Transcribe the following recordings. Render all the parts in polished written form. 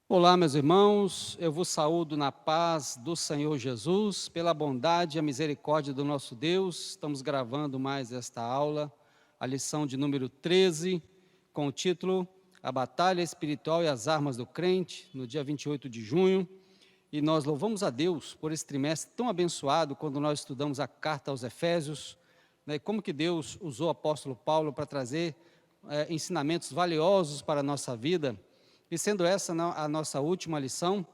Olá, meus irmãos, eu vos saúdo na paz do Senhor Jesus, pela bondade e a misericórdia do nosso Deus. Estamos gravando mais esta aula, a lição de número 13, com o título A Batalha Espiritual e as Armas do Crente, no dia 28 de junho. E nós louvamos a Deus por esse trimestre tão abençoado, quando nós estudamos a carta aos Efésios, né, como que Deus usou o apóstolo Paulo para trazer ensinamentos valiosos para a nossa vida. E sendo essa a nossa última lição,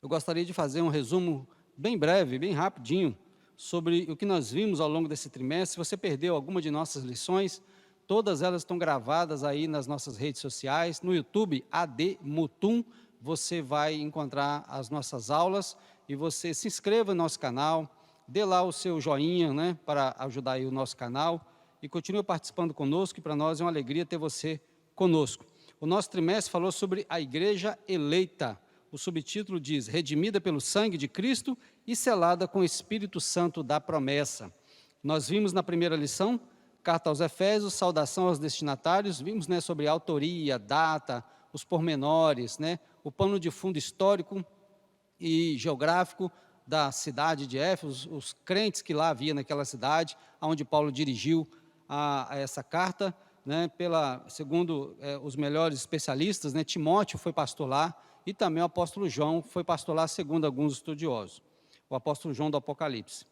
eu gostaria de fazer um resumo bem breve, bem rapidinho, sobre o que nós vimos ao longo desse trimestre. Se você perdeu alguma de nossas lições, todas elas estão gravadas aí nas nossas redes sociais, no YouTube, AD Mutum, você vai encontrar as nossas aulas, e você se inscreva no nosso canal, dê lá o seu joinha, né, para ajudar aí o nosso canal, e continue participando conosco, e para nós é uma alegria ter você conosco. O nosso trimestre falou sobre a igreja eleita. O subtítulo diz, redimida pelo sangue de Cristo e selada com o Espírito Santo da promessa. Nós vimos na primeira lição, carta aos Efésios, saudação aos destinatários, vimos, né, sobre a autoria, data, os pormenores, né, o pano de fundo histórico e geográfico da cidade de Éfeso, os crentes que lá havia naquela cidade, onde Paulo dirigiu a essa carta, né, segundo os melhores especialistas, né, Timóteo foi pastor lá, e também o apóstolo João foi pastor lá, segundo alguns estudiosos, o apóstolo João do Apocalipse.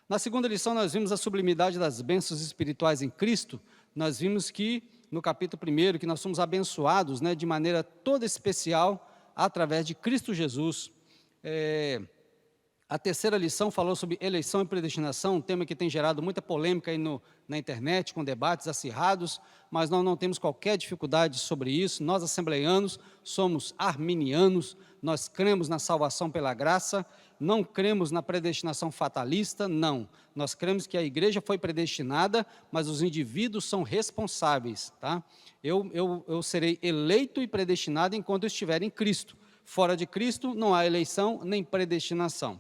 Na segunda lição, nós vimos a sublimidade das bênçãos espirituais em Cristo. Nós vimos que, no capítulo 1, que nós somos abençoados, né, de maneira toda especial, através de Cristo Jesus. A terceira lição falou sobre eleição e predestinação, um tema que tem gerado muita polêmica aí na internet, com debates acirrados, mas nós não temos qualquer dificuldade sobre isso. Nós, assembleianos, somos arminianos, nós cremos na salvação pela graça, não cremos na predestinação fatalista, não. Nós cremos que a igreja foi predestinada, mas os indivíduos são responsáveis. Tá? Eu serei eleito e predestinado enquanto eu estiver em Cristo. Fora de Cristo, não há eleição nem predestinação.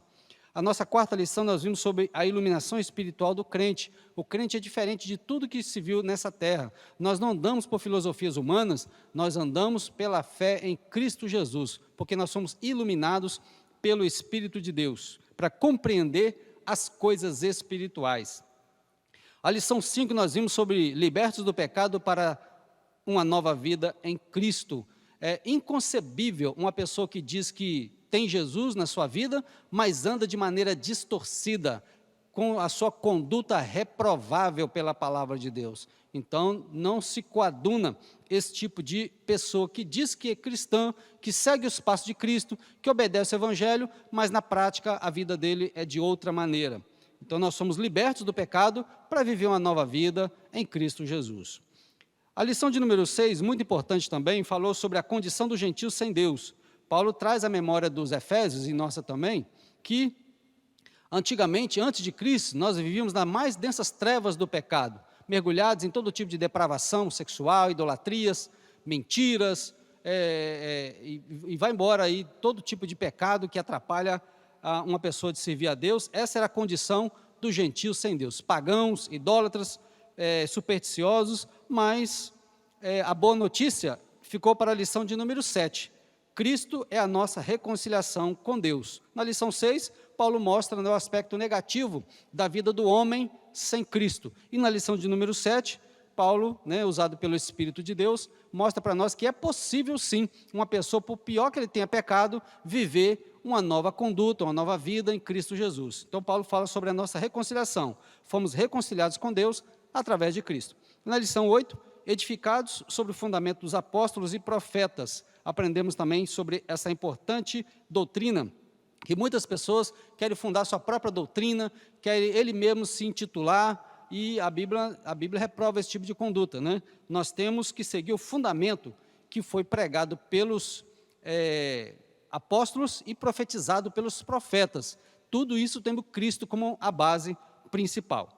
A nossa quarta lição, nós vimos sobre a iluminação espiritual do crente. O crente é diferente de tudo que se viu nessa terra. Nós não andamos por filosofias humanas, nós andamos pela fé em Cristo Jesus, porque nós somos iluminados pelo Espírito de Deus, para compreender as coisas espirituais. A lição 5, nós vimos sobre libertos do pecado para uma nova vida em Cristo. É inconcebível uma pessoa que diz que tem Jesus na sua vida, mas anda de maneira distorcida, com a sua conduta reprovável pela palavra de Deus. Então, não se coaduna esse tipo de pessoa que diz que é cristã, que segue os passos de Cristo, que obedece ao Evangelho, mas na prática a vida dele é de outra maneira. Então, nós somos libertos do pecado para viver uma nova vida em Cristo Jesus. A lição de número 6, muito importante também, falou sobre a condição do gentio sem Deus. Paulo traz à memória dos Efésios, e nossa também, que antigamente, antes de Cristo, nós vivíamos nas mais densas trevas do pecado, mergulhados em todo tipo de depravação sexual, idolatrias, mentiras, e vai embora aí todo tipo de pecado que atrapalha uma pessoa de servir a Deus. Essa era a condição do gentio sem Deus, pagãos, idólatras, supersticiosos, mas a boa notícia ficou para a lição de número 7. Cristo é a nossa reconciliação com Deus. Na lição 6, Paulo mostra, né, o aspecto negativo da vida do homem sem Cristo. E na lição de número 7, Paulo, né, usado pelo Espírito de Deus, mostra para nós que é possível sim, uma pessoa, por pior que ele tenha pecado, viver uma nova conduta, uma nova vida em Cristo Jesus. Então Paulo fala sobre a nossa reconciliação. Fomos reconciliados com Deus através de Cristo. Na lição 8, edificados sobre o fundamento dos apóstolos e profetas, aprendemos também sobre essa importante doutrina, que muitas pessoas querem fundar sua própria doutrina, querem ele mesmo se intitular, e a Bíblia reprova esse tipo de conduta, né? Nós temos que seguir o fundamento que foi pregado pelos apóstolos e profetizado pelos profetas. Tudo isso tendo Cristo como a base principal.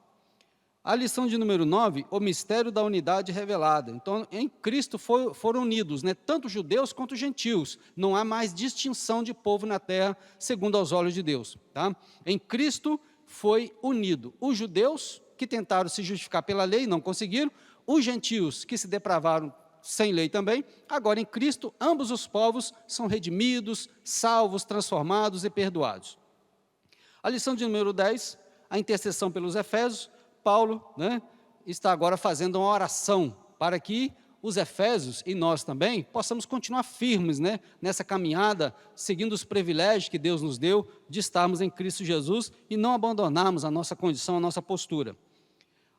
A lição de número 9, o mistério da unidade revelada. Então, em Cristo foram unidos, né, tanto judeus quanto gentios. Não há mais distinção de povo na terra, segundo aos olhos de Deus. Tá? Em Cristo foi unido os judeus, que tentaram se justificar pela lei, não conseguiram, os gentios, que se depravaram sem lei também, agora em Cristo ambos os povos são redimidos, salvos, transformados e perdoados. A lição de número 10, a intercessão pelos Efésios. Paulo, está agora fazendo uma oração para que os Efésios e nós também possamos continuar firmes, nessa caminhada, seguindo os privilégios que Deus nos deu de estarmos em Cristo Jesus e não abandonarmos a nossa condição, a nossa postura.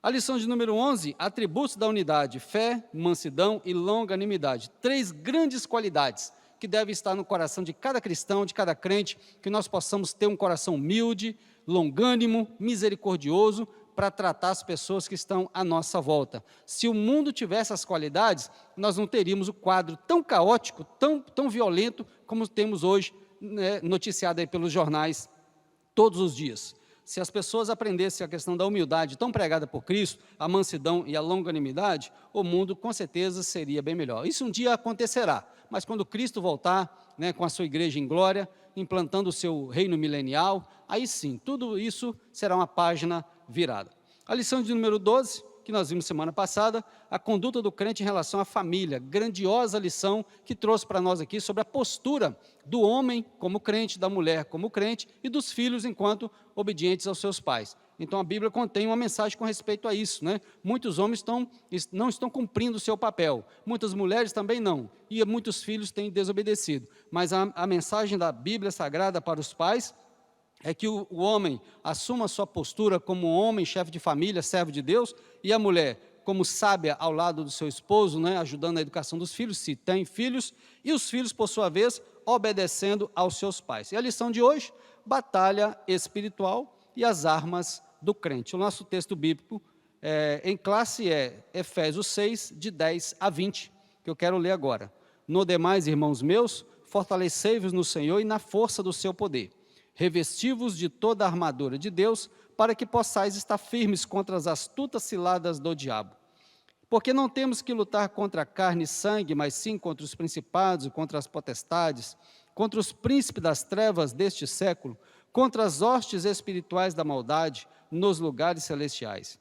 A lição de número 11, atributos da unidade: fé, mansidão e longanimidade. 3 grandes qualidades que devem estar no coração de cada cristão, de cada crente, que nós possamos ter um coração humilde, longânimo, misericordioso, para tratar as pessoas que estão à nossa volta. Se o mundo tivesse essas qualidades, nós não teríamos o quadro tão caótico, tão violento, como temos hoje, noticiado aí pelos jornais todos os dias. Se as pessoas aprendessem a questão da humildade tão pregada por Cristo, a mansidão e a longanimidade, o mundo com certeza seria bem melhor. Isso um dia acontecerá, mas quando Cristo voltar, com a sua igreja em glória, implantando o seu reino milenial, aí sim, tudo isso será uma página virada. A lição de número 12, que nós vimos semana passada, a conduta do crente em relação à família, grandiosa lição que trouxe para nós aqui sobre a postura do homem como crente, da mulher como crente e dos filhos enquanto obedientes aos seus pais. Então a Bíblia contém uma mensagem com respeito a isso, Muitos homens não estão cumprindo o seu papel, muitas mulheres também não, e muitos filhos têm desobedecido, mas a mensagem da Bíblia Sagrada para os pais é que o homem assuma a sua postura como homem, chefe de família, servo de Deus, e a mulher como sábia ao lado do seu esposo, ajudando na educação dos filhos, se tem filhos, e os filhos, por sua vez, obedecendo aos seus pais. E a lição de hoje, batalha espiritual e as armas do crente. O nosso texto bíblico em classe é Efésios 6, de 10 a 20, que eu quero ler agora. No demais, irmãos meus, fortalecei-vos no Senhor e na força do seu poder. Revesti-vos de toda a armadura de Deus, para que possais estar firmes contra as astutas ciladas do diabo. Porque não temos que lutar contra carne e sangue, mas sim contra os principados e contra as potestades, contra os príncipes das trevas deste século, contra as hostes espirituais da maldade nos lugares celestiais.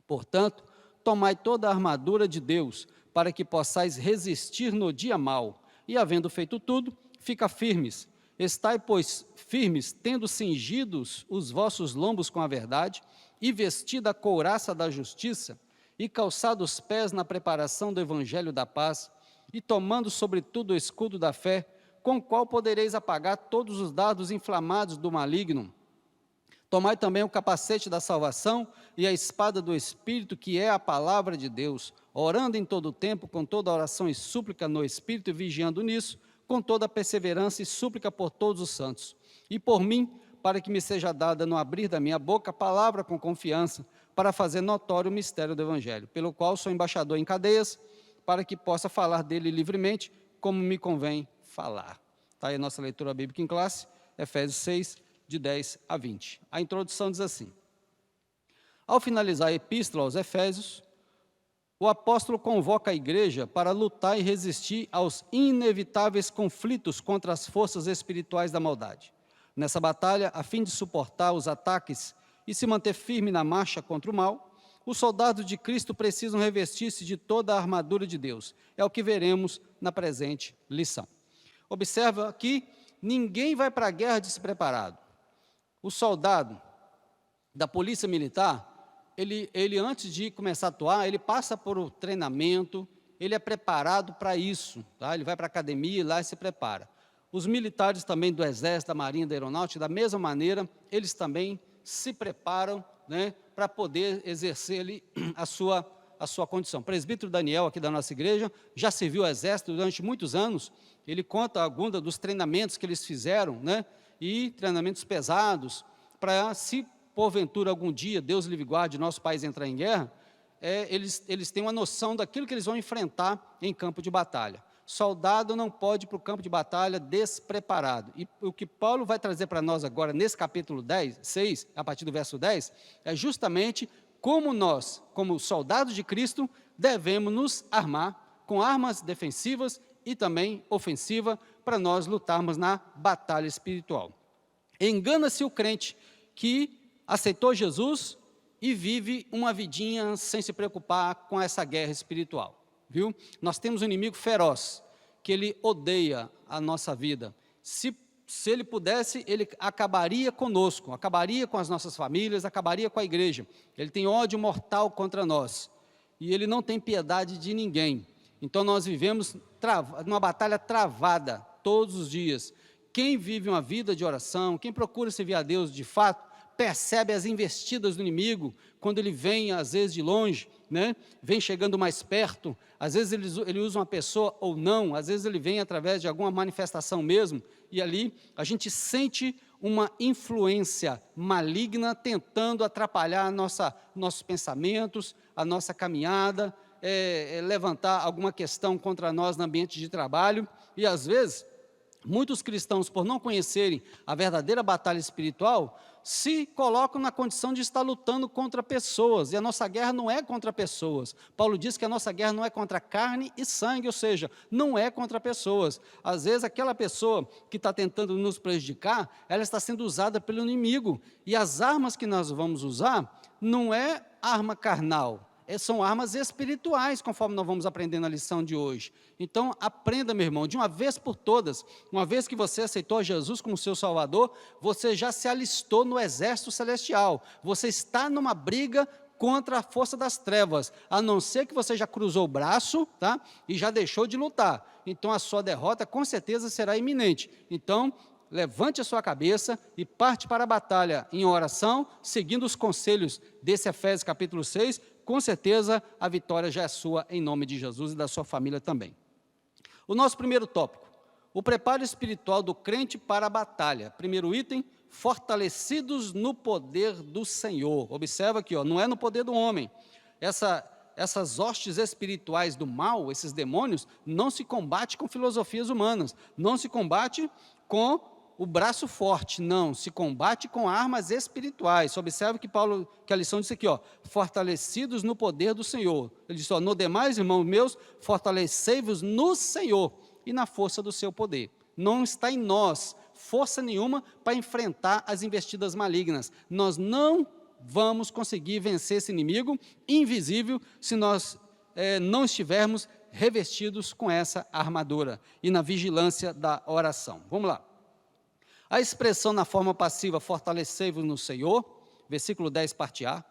Portanto, tomai toda a armadura de Deus, para que possais resistir no dia mau, e havendo feito tudo, fica firmes. Estai, pois, firmes, tendo cingidos os vossos lombos com a verdade, e vestida a couraça da justiça, e calçados os pés na preparação do evangelho da paz, e tomando sobretudo o escudo da fé, com o qual podereis apagar todos os dardos inflamados do maligno. Tomai também o capacete da salvação e a espada do Espírito, que é a palavra de Deus, orando em todo o tempo, com toda oração e súplica no Espírito, e vigiando nisso, com toda perseverança e súplica por todos os santos. E por mim, para que me seja dada no abrir da minha boca, palavra com confiança, para fazer notório o mistério do Evangelho, pelo qual sou embaixador em cadeias, para que possa falar dele livremente, como me convém falar. Está aí a nossa leitura bíblica em classe, Efésios 6, de 10 a 20. A introdução diz assim: ao finalizar a epístola aos Efésios, o apóstolo convoca a igreja para lutar e resistir aos inevitáveis conflitos contra as forças espirituais da maldade. Nessa batalha, a fim de suportar os ataques e se manter firme na marcha contra o mal, os soldados de Cristo precisam revestir-se de toda a armadura de Deus. É o que veremos na presente lição. Observa que ninguém vai para a guerra despreparado. O soldado da polícia militar, ele antes de começar a atuar, ele passa por um treinamento, ele é preparado para isso, tá? Ele vai para a academia e lá se prepara. Os militares também do Exército, da Marinha, da Aeronáutica, da mesma maneira, eles também se preparam, para poder exercer ali a sua condição. O presbítero Daniel, aqui da nossa igreja, já serviu ao Exército durante muitos anos. Ele conta alguns dos treinamentos que eles fizeram, e treinamentos pesados, para se porventura algum dia, Deus livre guarde, nosso país entrar em guerra, eles têm uma noção daquilo que eles vão enfrentar em campo de batalha. Soldado não pode ir para o campo de batalha despreparado. E o que Paulo vai trazer para nós agora, nesse capítulo 6, a partir do verso 10, é justamente como nós, como soldados de Cristo, devemos nos armar com armas defensivas e também ofensivas, para nós lutarmos na batalha espiritual. Engana-se o crente que aceitou Jesus e vive uma vidinha sem se preocupar com essa guerra espiritual. viu? Nós temos um inimigo feroz, que ele odeia a nossa vida. Se ele pudesse, ele acabaria conosco, acabaria com as nossas famílias, acabaria com a igreja. Ele tem ódio mortal contra nós, e ele não tem piedade de ninguém. Então nós vivemos numa batalha travada todos os dias. Quem vive uma vida de oração, quem procura servir a Deus de fato, percebe as investidas do inimigo, quando ele vem, às vezes, de longe, né? Vem chegando mais perto, às vezes ele usa uma pessoa ou não, às vezes ele vem através de alguma manifestação mesmo, e ali a gente sente uma influência maligna tentando atrapalhar nossos pensamentos, a nossa caminhada, levantar alguma questão contra nós no ambiente de trabalho, e às vezes muitos cristãos, por não conhecerem a verdadeira batalha espiritual, se colocam na condição de estar lutando contra pessoas, e a nossa guerra não é contra pessoas. Paulo diz que a nossa guerra não é contra carne e sangue, ou seja, não é contra pessoas. Às vezes aquela pessoa que está tentando nos prejudicar, ela está sendo usada pelo inimigo, e as armas que nós vamos usar não é arma carnal, são armas espirituais, conforme nós vamos aprender na lição de hoje. Então, aprenda, meu irmão, de uma vez por todas, uma vez que você aceitou Jesus como seu Salvador, você já se alistou no exército celestial, você está numa briga contra a força das trevas, a não ser que você já cruzou o braço, tá? E já deixou de lutar. Então, a sua derrota, com certeza, será iminente. Então, levante a sua cabeça e parte para a batalha em oração, seguindo os conselhos desse Efésios capítulo 6, com certeza a vitória já é sua, em nome de Jesus e da sua família também. O nosso primeiro tópico, o preparo espiritual do crente para a batalha. Primeiro item, fortalecidos no poder do Senhor. Observa aqui, não é no poder do homem. Essas hostes espirituais do mal, esses demônios, não se combate com filosofias humanas, não se combate com o braço forte, não, se combate com armas espirituais. Observe que a lição diz aqui, fortalecidos no poder do Senhor. Ele diz, no demais, irmãos meus, fortalecei-vos no Senhor e na força do seu poder. Não está em nós força nenhuma para enfrentar as investidas malignas. Nós não vamos conseguir vencer esse inimigo invisível se nós não estivermos revestidos com essa armadura e na vigilância da oração. Vamos lá. A expressão na forma passiva, fortalecei-vos no Senhor, versículo 10, parte A,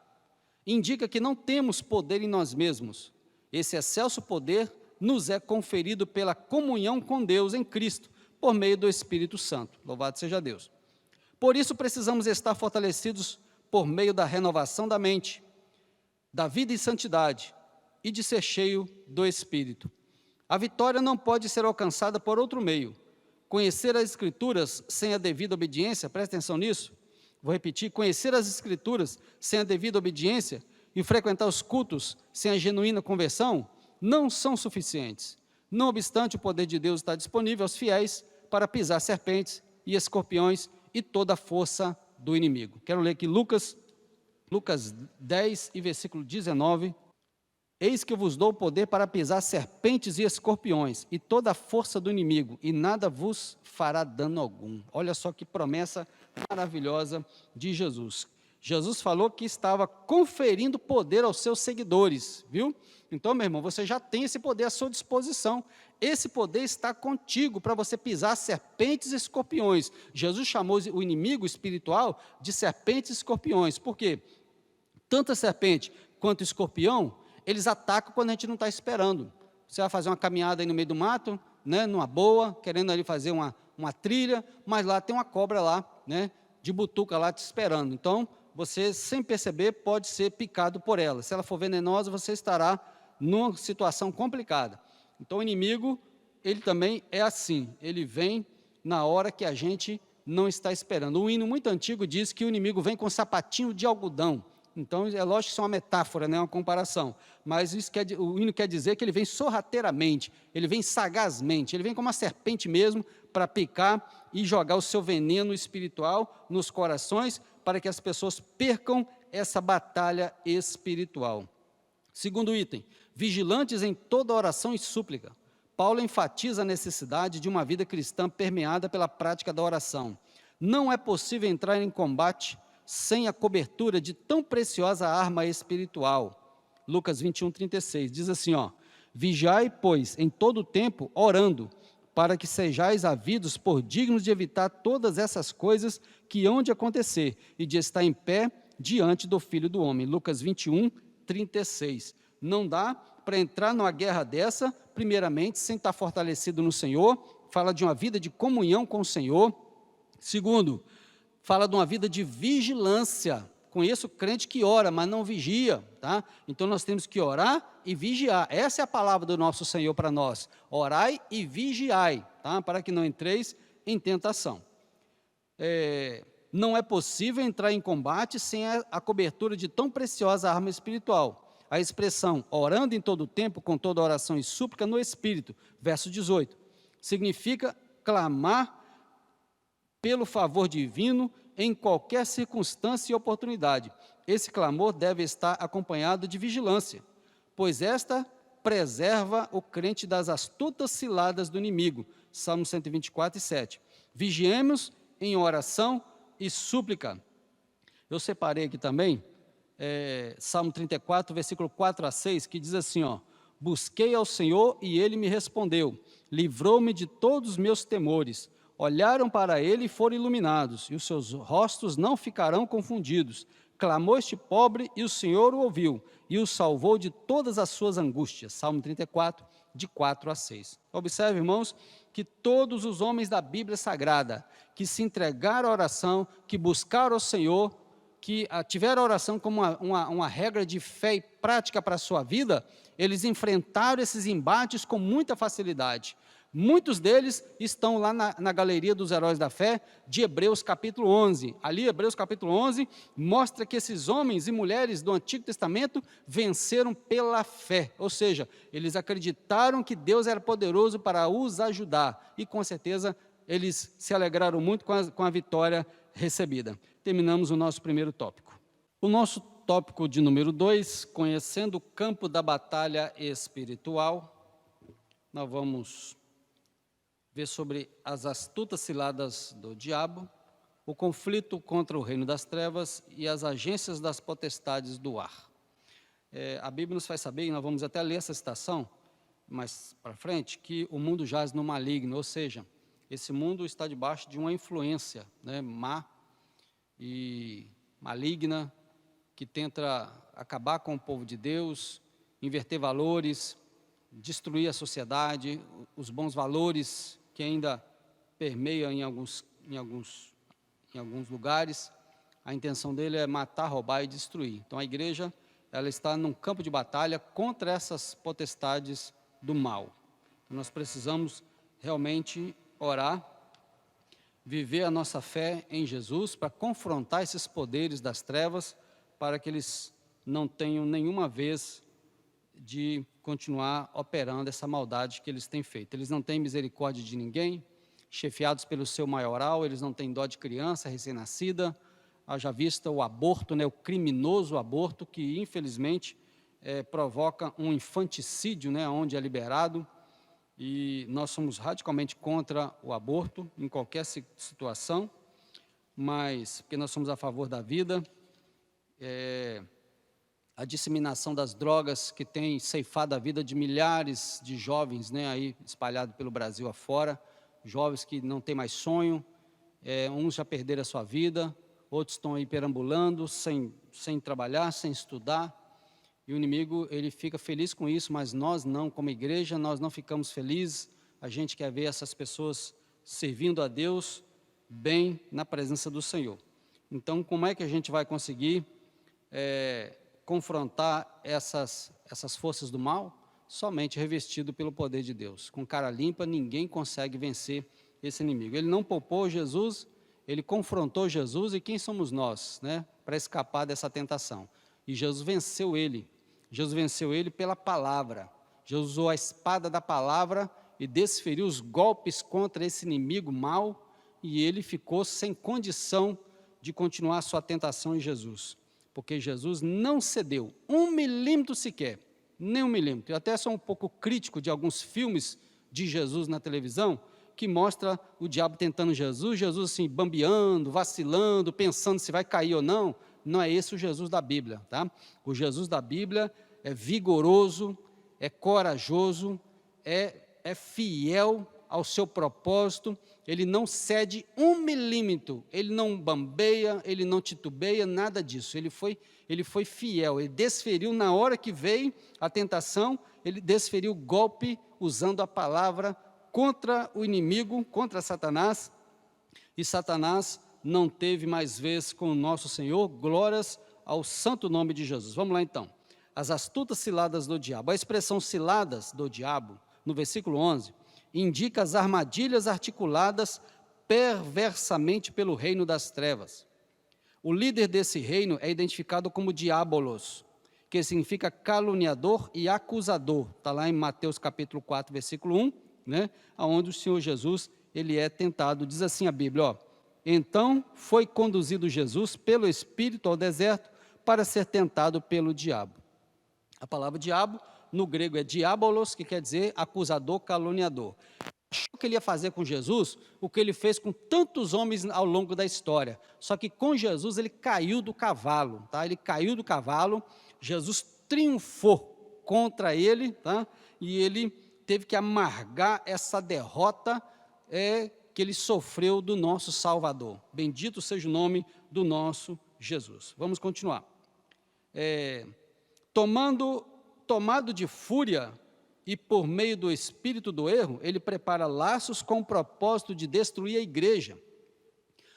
indica que não temos poder em nós mesmos. Esse excelso poder nos é conferido pela comunhão com Deus em Cristo, por meio do Espírito Santo. Louvado seja Deus. Por isso precisamos estar fortalecidos por meio da renovação da mente, da vida em santidade e de ser cheio do Espírito. A vitória não pode ser alcançada por outro meio. Conhecer as Escrituras sem a devida obediência, presta atenção nisso, vou repetir, conhecer as Escrituras sem a devida obediência e frequentar os cultos sem a genuína conversão, não são suficientes. Não obstante, o poder de Deus está disponível aos fiéis para pisar serpentes e escorpiões e toda a força do inimigo. Quero ler aqui Lucas 10 e versículo 19. Eis que eu vos dou o poder para pisar serpentes e escorpiões e toda a força do inimigo, e nada vos fará dano algum. Olha só que promessa maravilhosa de Jesus. Jesus falou que estava conferindo poder aos seus seguidores, viu? Então, meu irmão, você já tem esse poder à sua disposição. Esse poder está contigo para você pisar serpentes e escorpiões. Jesus chamou o inimigo espiritual de serpentes e escorpiões. Por quê? Tanto a serpente quanto o escorpião, eles atacam quando a gente não está esperando. Você vai fazer uma caminhada aí no meio do mato, né, numa boa, querendo ali fazer uma trilha, mas lá tem uma cobra lá, né, de butuca lá te esperando. Então, você, sem perceber, pode ser picado por ela. Se ela for venenosa, você estará numa situação complicada. Então, o inimigo, ele também é assim, ele vem na hora que a gente não está esperando. Um hino muito antigo diz que o inimigo vem com sapatinho de algodão. Então, é lógico que isso é uma metáfora, né, uma comparação, mas o hino quer dizer que ele vem sorrateiramente, ele vem sagazmente, ele vem como uma serpente mesmo, para picar e jogar o seu veneno espiritual nos corações, para que as pessoas percam essa batalha espiritual. Segundo item, vigilantes em toda oração e súplica. Paulo enfatiza a necessidade de uma vida cristã permeada pela prática da oração. Não é possível entrar em combate sem a cobertura de tão preciosa arma espiritual. Lucas 21, 36, diz assim, Vigiai, pois, em todo o tempo, orando, para que sejais havidos por dignos de evitar todas essas coisas que hão de acontecer, e de estar em pé diante do Filho do Homem. Lucas 21, 36. Não dá para entrar numa guerra dessa, primeiramente, sem estar fortalecido no Senhor. Fala de uma vida de comunhão com o Senhor. Segundo, fala de uma vida de vigilância. Conheço crente que ora, mas não vigia, tá? Então nós temos que orar e vigiar. Essa é a palavra do nosso Senhor para nós. Orai e vigiai, tá? Para que não entreis em tentação. Não é possível entrar em combate sem a cobertura de tão preciosa arma espiritual. A expressão orando em todo o tempo, com toda oração e súplica no Espírito, verso 18, significa clamar pelo favor divino em qualquer circunstância e oportunidade. Esse clamor deve estar acompanhado de vigilância, pois esta preserva o crente das astutas ciladas do inimigo. Salmo 124, 7. Vigiemos em oração e súplica. Eu separei aqui também, Salmo 34, versículo 4 a 6, que diz assim, ó: busquei ao Senhor e Ele me respondeu, livrou-me de todos os meus temores. Olharam para ele e foram iluminados, e os seus rostos não ficarão confundidos. Clamou este pobre, e o Senhor o ouviu, e o salvou de todas as suas angústias. Salmo 34, de 4 a 6. Observe, irmãos, que todos os homens da Bíblia Sagrada, que se entregaram à oração, que buscaram o Senhor, que tiveram a oração como uma regra de fé e prática para a sua vida, eles enfrentaram esses embates com muita facilidade. Muitos deles estão lá na galeria dos heróis da fé de Hebreus capítulo 11. Ali, Hebreus capítulo 11, mostra que esses homens e mulheres do Antigo Testamento venceram pela fé. Ou seja, eles acreditaram que Deus era poderoso para os ajudar. E, com certeza, eles se alegraram muito com a vitória recebida. Terminamos o nosso primeiro tópico. O nosso tópico de número 2, conhecendo o campo da batalha espiritual, nós vamos ver sobre as astutas ciladas do diabo, o conflito contra o reino das trevas e as agências das potestades do ar. A Bíblia nos faz saber, e nós vamos até ler essa citação mais para frente, que o mundo jaz no maligno, ou seja, esse mundo está debaixo de uma influência, má e maligna, que tenta acabar com o povo de Deus, inverter valores, destruir a sociedade, os bons valores que ainda permeiam em alguns lugares. A intenção dele é matar, roubar e destruir. Então a igreja, ela está num campo de batalha contra essas potestades do mal. Então, nós precisamos realmente orar, viver a nossa fé em Jesus para confrontar esses poderes das trevas, para que eles não tenham nenhuma vez de continuar operando essa maldade que eles têm feito. Eles não têm misericórdia de ninguém, chefiados pelo seu maioral, eles não têm dó de criança recém-nascida. Haja vista o aborto, o criminoso aborto, que infelizmente provoca um infanticídio, onde é liberado, e nós somos radicalmente contra o aborto, em qualquer situação, mas porque nós somos a favor da vida. A disseminação das drogas que tem ceifado a vida de milhares de jovens, aí espalhados pelo Brasil afora, jovens que não têm mais sonho, uns já perderam a sua vida, outros estão aí perambulando, sem trabalhar, sem estudar, e o inimigo, ele fica feliz com isso, mas nós não, como igreja, nós não ficamos felizes. A gente quer ver essas pessoas servindo a Deus bem na presença do Senhor. Então, como é que a gente vai conseguir confrontar essas forças do mal? Somente revestido pelo poder de Deus. Com cara limpa, ninguém consegue vencer esse inimigo. Ele não poupou Jesus, ele confrontou Jesus, e quem somos nós, para escapar dessa tentação? E Jesus venceu ele. Jesus venceu ele pela palavra. Jesus usou a espada da palavra e desferiu os golpes contra esse inimigo mau, e ele ficou sem condição de continuar a sua tentação em Jesus. Porque Jesus não cedeu 1 milímetro sequer, nem 1 milímetro. Eu até sou um pouco crítico de alguns filmes de Jesus na televisão, que mostra o diabo tentando Jesus assim, bambeando, vacilando, pensando se vai cair ou não. Não é esse o Jesus da Bíblia, tá? O Jesus da Bíblia é vigoroso, é corajoso, é fiel ao seu propósito, ele não cede 1 milímetro, ele não bambeia, ele não titubeia, nada disso, ele foi fiel, ele desferiu na hora que veio a tentação, ele desferiu o golpe usando a palavra contra o inimigo, contra Satanás, e Satanás não teve mais vez com o nosso Senhor, glórias ao santo nome de Jesus. Vamos lá então, as astutas ciladas do diabo. A expressão ciladas do diabo, no versículo 11, indica as armadilhas articuladas perversamente pelo reino das trevas. O líder desse reino é identificado como diabolos, que significa caluniador e acusador. Está lá em Mateus capítulo 4, versículo 1, né, onde o Senhor Jesus ele é tentado. Diz assim a Bíblia, ó, então foi conduzido Jesus pelo Espírito ao deserto para ser tentado pelo diabo. A palavra diabo, no grego é diabolos, que quer dizer acusador, caluniador. Achou que ele ia fazer com Jesus o que ele fez com tantos homens ao longo da história. Só que com Jesus ele caiu do cavalo, tá? Ele caiu do cavalo, Jesus triunfou contra ele, tá? E ele teve que amargar essa derrota que ele sofreu do nosso Salvador. Bendito seja o nome do nosso Jesus. Vamos continuar. Tomado de fúria e por meio do espírito do erro, ele prepara laços com o propósito de destruir a igreja.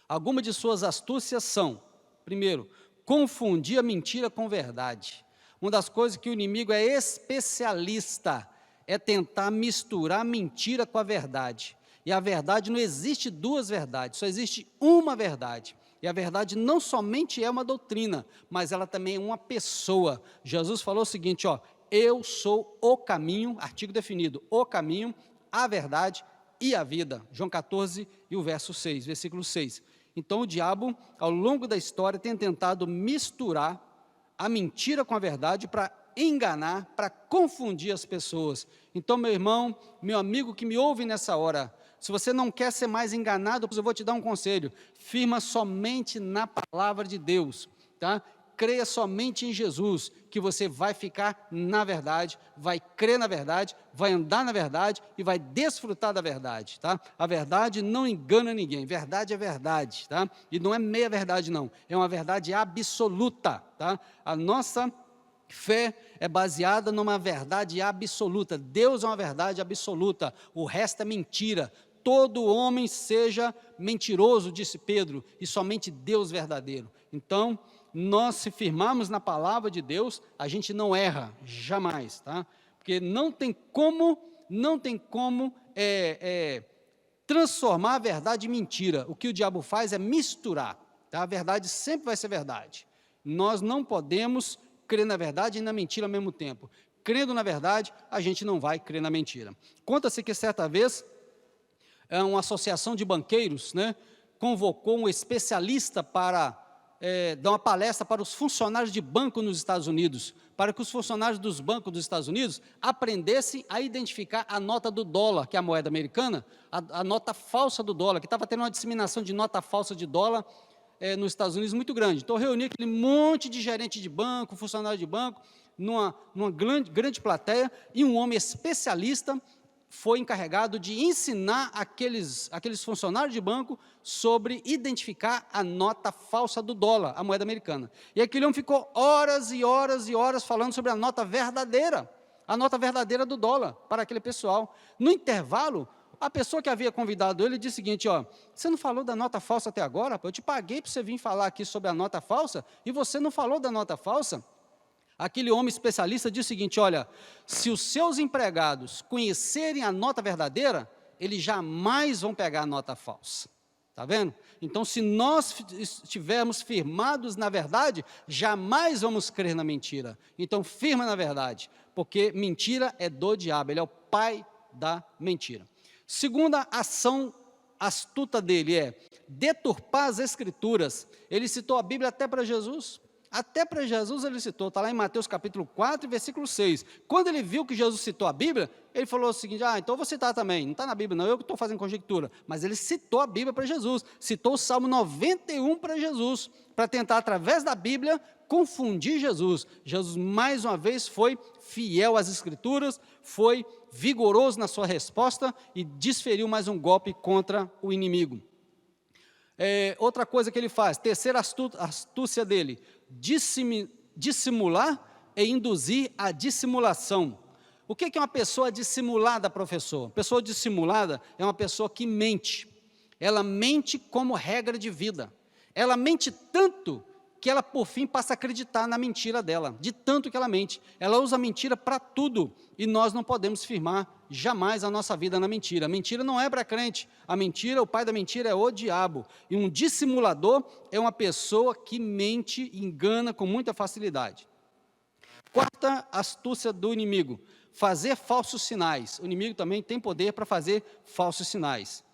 Algumas de suas astúcias são, primeiro, confundir a mentira com verdade. Uma das coisas que o inimigo é especialista é tentar misturar a mentira com a verdade. E a verdade, não existe duas verdades, só existe uma verdade. E a verdade não somente é uma doutrina, mas ela também é uma pessoa. Jesus falou o seguinte, ó, eu sou o caminho, artigo definido, o caminho, a verdade e a vida. João 14 e o verso 6, versículo 6. Então o diabo, ao longo da história, tem tentado misturar a mentira com a verdade para enganar, para confundir as pessoas. Então, meu irmão, meu amigo que me ouve nessa hora, se você não quer ser mais enganado, eu vou te dar um conselho, firma somente na palavra de Deus, tá? Creia somente em Jesus, que você vai ficar na verdade, vai crer na verdade, vai andar na verdade e vai desfrutar da verdade, tá? A verdade não engana ninguém, verdade é verdade, tá? E não é meia verdade não, é uma verdade absoluta, tá? A nossa fé é baseada numa verdade absoluta, Deus é uma verdade absoluta, o resto é mentira. Todo homem seja mentiroso, disse Pedro, e somente Deus verdadeiro. Então, nós se firmarmos na palavra de Deus, a gente não erra, jamais, tá? Porque não tem como transformar a verdade em mentira. O que o diabo faz é misturar, tá? A verdade sempre vai ser verdade. Nós não podemos crer na verdade e na mentira ao mesmo tempo. Crendo na verdade, a gente não vai crer na mentira. Conta-se que certa vez, uma associação de banqueiros, né, convocou um especialista para dar uma palestra para os funcionários de banco nos Estados Unidos, para que os funcionários dos bancos dos Estados Unidos aprendessem a identificar a nota do dólar, que é a moeda americana, a nota falsa do dólar, que estava tendo uma disseminação de nota falsa de dólar nos Estados Unidos muito grande. Então, reuni aquele monte de gerente de banco, funcionário de banco, numa grande plateia, e um homem especialista foi encarregado de ensinar aqueles funcionários de banco sobre identificar a nota falsa do dólar, a moeda americana. E aquele homem ficou horas e horas e horas falando sobre a nota verdadeira do dólar para aquele pessoal. No intervalo, a pessoa que havia convidado ele disse o seguinte, ó, você não falou da nota falsa até agora? Eu te paguei para você vir falar aqui sobre a nota falsa e você não falou da nota falsa? Aquele homem especialista disse o seguinte, olha, se os seus empregados conhecerem a nota verdadeira, eles jamais vão pegar a nota falsa. Está vendo? Então, se nós estivermos firmados na verdade, jamais vamos crer na mentira. Então, firma na verdade, porque mentira é do diabo, ele é o pai da mentira. Segunda ação astuta dele é deturpar as escrituras. Ele citou a Bíblia até para Jesus. Até para Jesus ele citou, está lá em Mateus capítulo 4, versículo 6. Quando ele viu que Jesus citou a Bíblia, ele falou o seguinte, então eu vou citar também, não está na Bíblia não, eu que estou fazendo conjectura, mas ele citou a Bíblia para Jesus, citou o Salmo 91 para Jesus, para tentar através da Bíblia confundir Jesus. Jesus mais uma vez foi fiel às Escrituras, foi vigoroso na sua resposta e desferiu mais um golpe contra o inimigo. Outra coisa que ele faz, terceira astúcia dele, dissimular e induzir a dissimulação. O que é uma pessoa dissimulada, professor? Pessoa dissimulada é uma pessoa que mente. Ela mente como regra de vida. Ela mente tanto que ela, por fim, passa a acreditar na mentira dela, de tanto que ela mente. Ela usa a mentira para tudo, e nós não podemos firmar jamais a nossa vida na mentira. A mentira não é para crente, a mentira, o pai da mentira é o diabo. E um dissimulador é uma pessoa que mente e engana com muita facilidade. Quarta astúcia do inimigo, fazer falsos sinais. O inimigo também tem poder para fazer falsos sinais.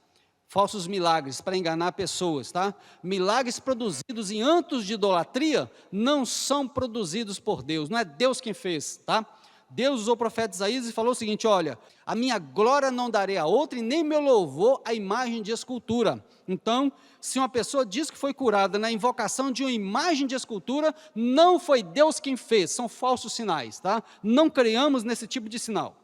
Falsos milagres para enganar pessoas, tá? Milagres produzidos em atos de idolatria não são produzidos por Deus, não é Deus quem fez, tá? Deus usou o profeta Isaías e falou o seguinte, olha, a minha glória não darei a outra e nem meu louvor a imagem de escultura. Então, se uma pessoa diz que foi curada na invocação de uma imagem de escultura, não foi Deus quem fez, são falsos sinais, tá? Não creiamos nesse tipo de sinal.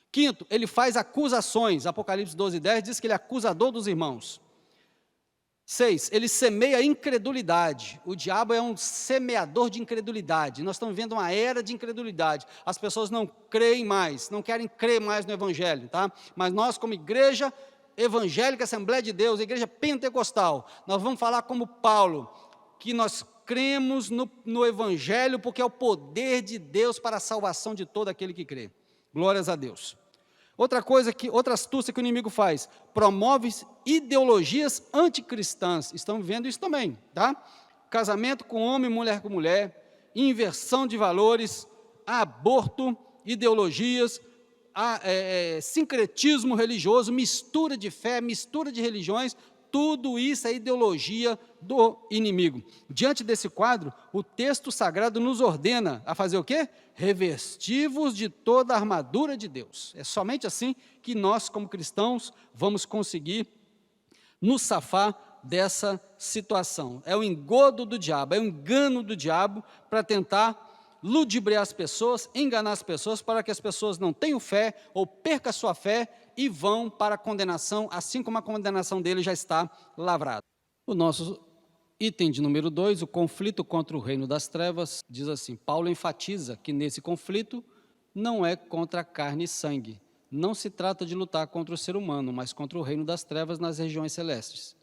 Quinto, ele faz acusações, Apocalipse 12:10 diz que ele é acusador dos irmãos. 6, ele semeia incredulidade, o diabo é um semeador de incredulidade, nós estamos vivendo uma era de incredulidade, as pessoas não creem mais, não querem crer mais no Evangelho, tá? Mas nós como igreja evangélica, Assembleia de Deus, igreja pentecostal, nós vamos falar como Paulo, que nós cremos no Evangelho porque é o poder de Deus para a salvação de todo aquele que crê, glórias a Deus. Outra astúcia que o inimigo faz, promove ideologias anticristãs, estamos vendo isso também, tá? Casamento com homem, mulher com mulher, inversão de valores, aborto, ideologias, sincretismo religioso, mistura de fé, mistura de religiões, tudo isso é ideologia do inimigo. Diante desse quadro, o texto sagrado nos ordena a fazer o quê? Revestivos de toda a armadura de Deus. É somente assim que nós, como cristãos, vamos conseguir nos safar dessa situação. É o engodo do diabo, é o engano do diabo para tentar ludibriar as pessoas, enganar as pessoas, para que as pessoas não tenham fé ou percam a sua fé e vão para a condenação, assim como a condenação dele já está lavrada. O nosso item de número 2, o conflito contra o reino das trevas, diz assim, Paulo enfatiza que nesse conflito não é contra carne e sangue, não se trata de lutar contra o ser humano, mas contra o reino das trevas nas regiões celestes.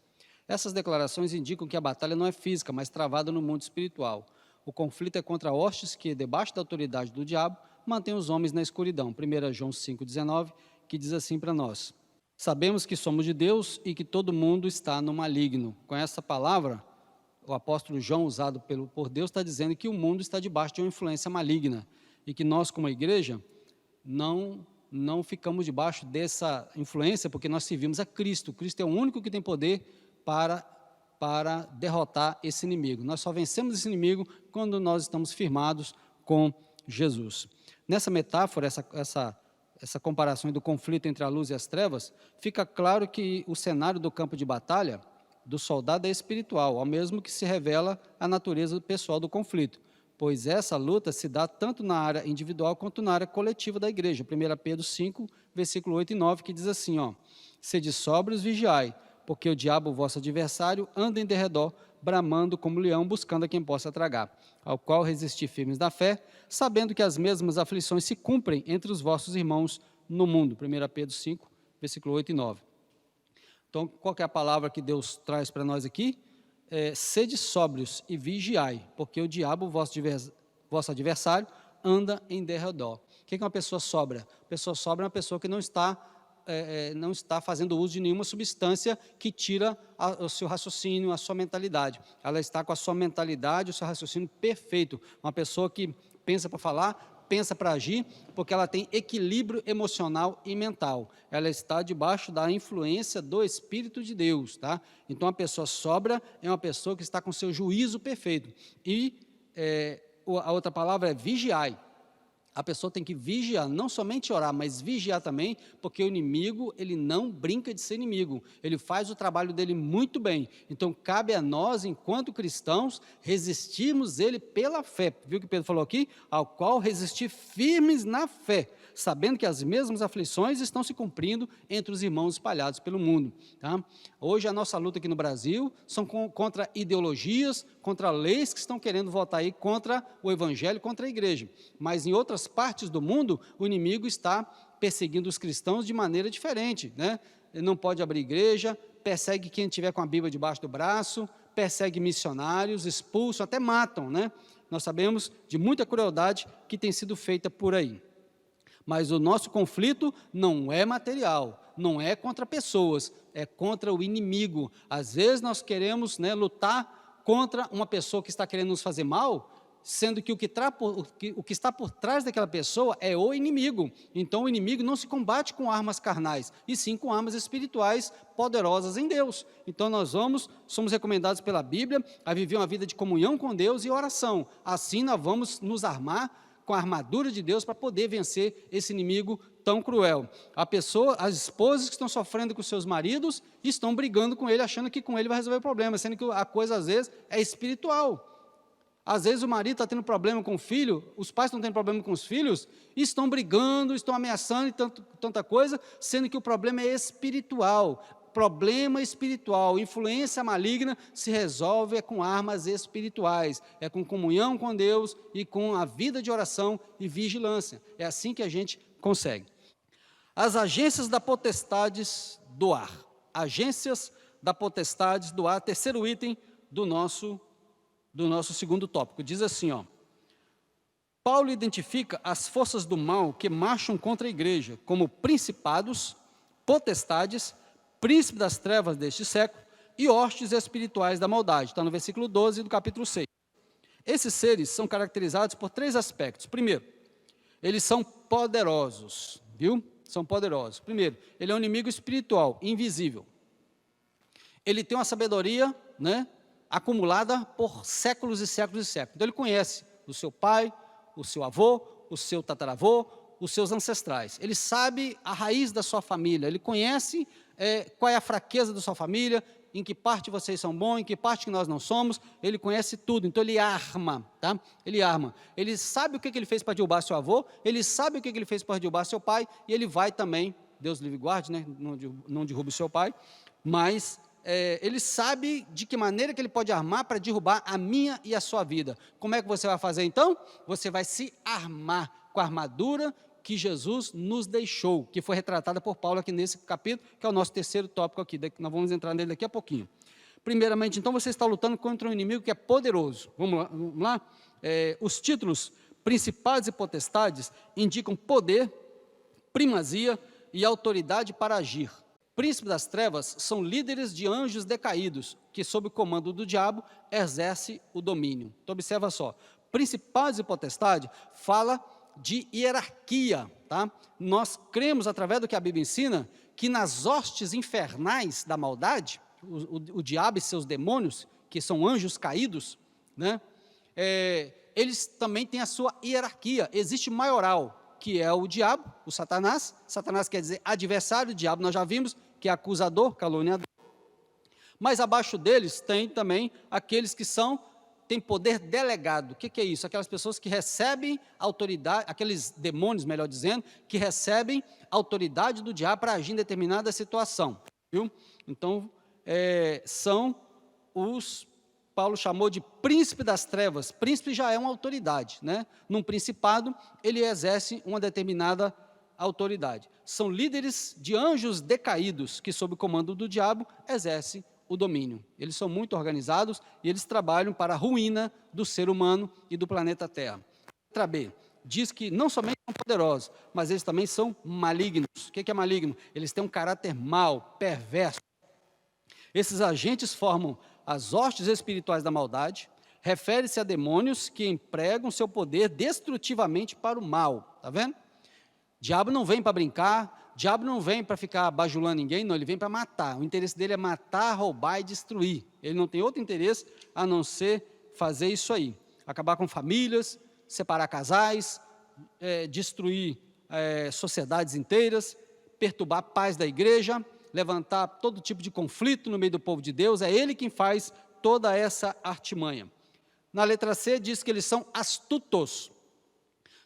Essas declarações indicam que a batalha não é física, mas travada no mundo espiritual. O conflito é contra hostes que, debaixo da autoridade do diabo, mantêm os homens na escuridão. 1 João 5,19, que diz assim para nós, sabemos que somos de Deus e que todo mundo está no maligno. Com essa palavra, o apóstolo João, usado por Deus, está dizendo que o mundo está debaixo de uma influência maligna e que nós, como igreja, não ficamos debaixo dessa influência porque nós servimos a Cristo. Cristo é o único que tem poder para derrotar esse inimigo. Nós só vencemos esse inimigo quando nós estamos firmados com Jesus. Nessa metáfora, essa comparação do conflito entre a luz e as trevas, fica claro que o cenário do campo de batalha do soldado é espiritual, ao mesmo que se revela a natureza pessoal do conflito, pois essa luta se dá tanto na área individual quanto na área coletiva da igreja. 1 Pedro 5, versículo 8 e 9, que diz assim, sede sóbrios, vigiai, porque o diabo, vosso adversário, anda em derredor, bramando como leão, buscando a quem possa tragar, ao qual resistir firmes na fé, sabendo que as mesmas aflições se cumprem entre os vossos irmãos no mundo. 1 Pedro 5, versículo 8 e 9. Então, qual que é a palavra que Deus traz para nós aqui? Sede sóbrios e vigiai, porque o diabo, vosso adversário, anda em derredor. O que é uma pessoa sóbria? A pessoa sóbria é uma pessoa que não está fazendo uso de nenhuma substância que tira o seu raciocínio, a sua mentalidade. Ela está com a sua mentalidade, o seu raciocínio perfeito. Uma pessoa que pensa para falar, pensa para agir, porque ela tem equilíbrio emocional e mental. Ela está debaixo da influência do Espírito de Deus, tá? Então, a pessoa sóbria é uma pessoa que está com seu juízo perfeito. E a outra palavra é vigiai. A pessoa tem que vigiar, não somente orar, mas vigiar também, porque o inimigo, ele não brinca de ser inimigo, ele faz o trabalho dele muito bem. Então, cabe a nós, enquanto cristãos, resistirmos ele pela fé. Viu o que Pedro falou aqui? Ao qual resistir firmes na fé, sabendo que as mesmas aflições estão se cumprindo entre os irmãos espalhados pelo mundo. Tá? Hoje, a nossa luta aqui no Brasil são contra ideologias, contra leis que estão querendo votar aí contra o evangelho, contra a igreja. Mas em outras partes do mundo, o inimigo está perseguindo os cristãos de maneira diferente, né? Ele não pode abrir igreja, persegue quem estiver com a Bíblia debaixo do braço, persegue missionários, expulsam, até matam, né? Nós sabemos de muita crueldade que tem sido feita por aí. Mas o nosso conflito não é material, não é contra pessoas, é contra o inimigo. Às vezes nós queremos, né, lutar contra uma pessoa que está querendo nos fazer mal, sendo que o que está por trás daquela pessoa é o inimigo. Então o inimigo não se combate com armas carnais, e sim com armas espirituais poderosas em Deus. Então nós somos recomendados pela Bíblia a viver uma vida de comunhão com Deus e oração. Assim nós vamos nos armar com a armadura de Deus para poder vencer esse inimigo tão cruel. As esposas que estão sofrendo com seus maridos estão brigando com ele, achando que com ele vai resolver o problema, sendo que a coisa às vezes é espiritual. Às vezes o marido está tendo problema com o filho, os pais estão tendo problema com os filhos, e estão brigando, estão ameaçando e tanta coisa, sendo que o problema é espiritual. Problema espiritual, influência maligna se resolve com armas espirituais, é com comunhão com Deus e com a vida de oração e vigilância. É assim que a gente consegue. As agências da potestades do ar. Agências da potestades do ar, terceiro item do nosso segundo tópico. Diz assim, ó: Paulo identifica as forças do mal que marcham contra a igreja como principados, potestades, príncipe das trevas deste século e hostes espirituais da maldade. Está no versículo 12 do capítulo 6. Esses seres são caracterizados por três aspectos. Primeiro, eles são poderosos, viu? São poderosos. Primeiro, ele é um inimigo espiritual, invisível. Ele tem uma sabedoria, né, acumulada por séculos e séculos e séculos. Então ele conhece o seu pai, o seu avô, o seu tataravô, os seus ancestrais. Ele sabe a raiz da sua família, ele conhece qual é a fraqueza da sua família, em que parte vocês são bons, em que parte que nós não somos, ele conhece tudo, então ele arma, tá? Ele arma. Ele sabe o que ele fez para derrubar seu avô, ele sabe o que ele fez para derrubar seu pai, e ele vai também, Deus livre e guarde, né? Não derrube o seu pai, mas ele sabe de que maneira que ele pode armar para derrubar a minha e a sua vida. Como é que você vai fazer então? Você vai se armar com a armadura que Jesus nos deixou, que foi retratada por Paulo aqui nesse capítulo, que é o nosso terceiro tópico aqui, nós vamos entrar nele daqui a pouquinho. Primeiramente, então, você está lutando contra um inimigo que é poderoso. Vamos lá? Os títulos principados e potestades indicam poder, primazia e autoridade para agir. Príncipes das trevas são líderes de anjos decaídos, que sob o comando do diabo exerce o domínio. Então observa só, principados e potestade fala de hierarquia, tá? Nós cremos, através do que a Bíblia ensina, que nas hostes infernais da maldade, o diabo e seus demônios, que são anjos caídos, né? Eles também têm a sua hierarquia, existe maioral, que é o diabo, o Satanás. Satanás quer dizer adversário, o diabo nós já vimos, que é acusador, caluniador. Mas abaixo deles tem também aqueles que têm poder delegado. O que é isso? Aquelas pessoas que recebem autoridade, aqueles demônios, melhor dizendo, que recebem autoridade do diabo para agir em determinada situação. Viu? Então, são Paulo chamou de príncipe das trevas. Príncipe já é uma autoridade, né? Num principado, ele exerce uma determinada autoridade. São líderes de anjos decaídos, que sob o comando do diabo, exercem o domínio. Eles são muito organizados e eles trabalham para a ruína do ser humano e do planeta Terra. Letra B, diz que não somente são poderosos, mas eles também são malignos. O que é maligno? Eles têm um caráter mau, perverso. Esses agentes formam as hostes espirituais da maldade, Refere-se a demônios que empregam seu poder destrutivamente para o mal. Está vendo? Diabo não vem para brincar, diabo não vem para ficar bajulando ninguém, não, ele vem para matar. O interesse dele é matar, roubar e destruir. Ele não tem outro interesse a não ser fazer isso aí. Acabar com famílias, separar casais, destruir sociedades inteiras, perturbar a paz da igreja, levantar todo tipo de conflito no meio do povo de Deus. É ele quem faz toda essa artimanha. Na letra C diz que eles são astutos,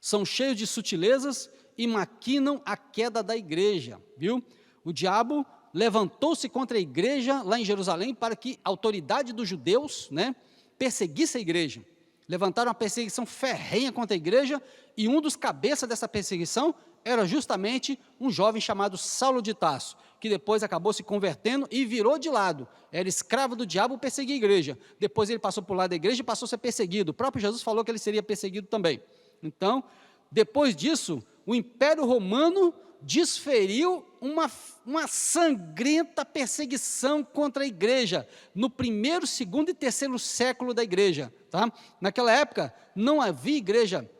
são cheios de sutilezas e maquinam a queda da igreja, viu? O diabo levantou-se contra a igreja lá em Jerusalém para que a autoridade dos judeus, né, perseguisse a igreja. Levantaram uma perseguição ferrenha contra a igreja, e um dos cabeças dessa perseguição era justamente um jovem chamado Saulo de Tarso, que depois acabou se convertendo e virou de lado. Era escravo do diabo, perseguia a igreja. Depois ele passou por lado da igreja e passou a ser perseguido. O próprio Jesus falou que ele seria perseguido também. Então, depois disso, o Império Romano desferiu uma sangrenta perseguição contra a igreja, no primeiro, segundo e terceiro século da igreja. Tá? Naquela época, não havia igreja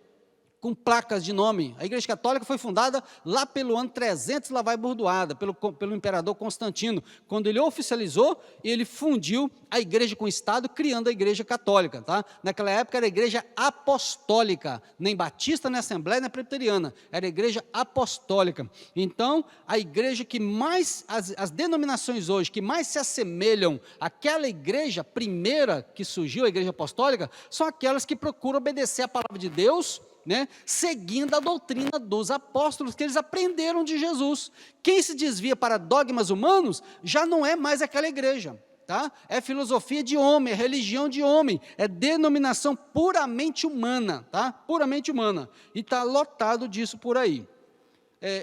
com placas de nome. A Igreja Católica foi fundada lá pelo ano 300, lá vai bordoada, pelo imperador Constantino, quando ele oficializou e ele fundiu a igreja com o Estado, criando a Igreja Católica. Tá? Naquela época era a Igreja Apostólica, nem batista, nem assembleia, nem presbiteriana, era a Igreja Apostólica. Então, a igreja que mais, as denominações hoje, que mais se assemelham àquela igreja primeira que surgiu, a Igreja Apostólica, são aquelas que procuram obedecer a palavra de Deus, né, seguindo a doutrina dos apóstolos que eles aprenderam de Jesus. Quem se desvia para dogmas humanos já não é mais aquela igreja, tá? É filosofia de homem, é religião de homem, é denominação puramente humana, tá? Puramente humana, e está lotado disso por aí.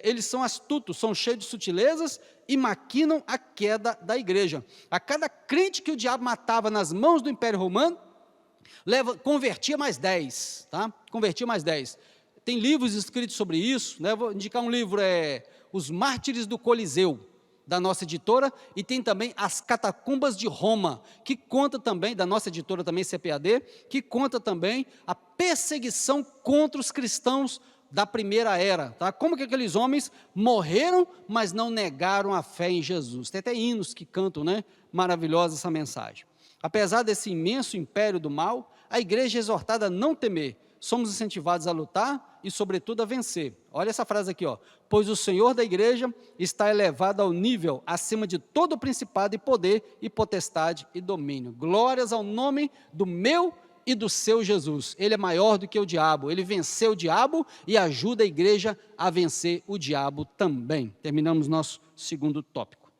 Eles são astutos, são cheios de sutilezas e maquinam a queda da igreja. A cada crente que o diabo matava nas mãos do Império Romano, convertia mais 10, tá? Convertia mais 10. Tem livros escritos sobre isso, né? Vou indicar um livro, Os Mártires do Coliseu, da nossa editora, e tem também As Catacumbas de Roma, que conta também, da nossa editora também, CPAD, que conta também a perseguição contra os cristãos da primeira era, tá? Como que aqueles homens morreram, mas não negaram a fé em Jesus. Tem até hinos que cantam, né? Maravilhosa essa mensagem. Apesar desse imenso império do mal, a igreja é exortada a não temer. Somos incentivados a lutar e, sobretudo, a vencer. Olha essa frase aqui, ó. Pois o Senhor da igreja está elevado ao nível acima de todo principado e poder e potestade e domínio. Glórias ao nome do meu e do seu Jesus. Ele é maior do que o diabo. Ele venceu o diabo e ajuda a igreja a vencer o diabo também. Terminamos nosso segundo tópico.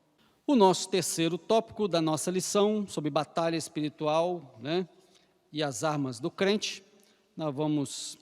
O nosso terceiro tópico da nossa lição sobre batalha espiritual, né, e as armas do crente, nós vamos